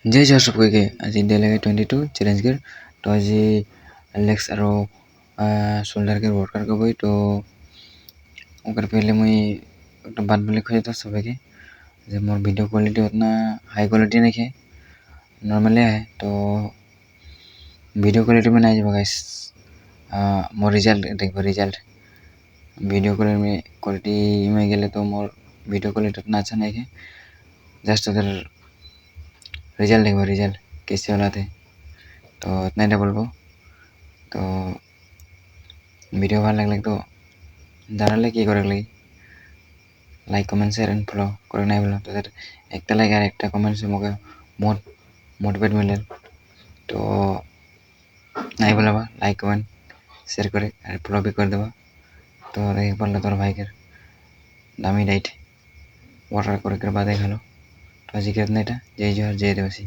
जय जोहार सबके आज डे लगे 22 चैलेंज कर तो आज लेग्स और शोल्डर के वर्कआउट करबो तो ओकर पहले मुई एक बात बोले खोजे तो सबके जे मोर वीडियो क्वालिटी उतना हाई क्वालिटी नहीं है नॉर्मल है तो वीडियो क्वालिटी में नहीं जाएगा गाइस मोर रिजल्ट देखो रिजल्ट वीडियो क्वालिटी में गेले तो मोर वीडियो क्वालिटी उतना अच्छा नहीं है जस्ट अगर रिजल्ट देखो रिजल्ट कैसे वाला थे तो इतना ही बोलबो तो वीडियो ভাল লাগলে তো জানালে কি করে লাগি like comment share and follow করে নাই বলো তাদের একটা লাইক আর একটা কমেন্ট से मुझे मोटिवेट मिले तो नहीं बोला लाइक कमेंट शेयर करे और फॉलो भी कर देवा तो देख पारल तोर भाई के दामी डाइट वाटर करे बाद खालो तो आज के इतना जय जोहार जय देवासी।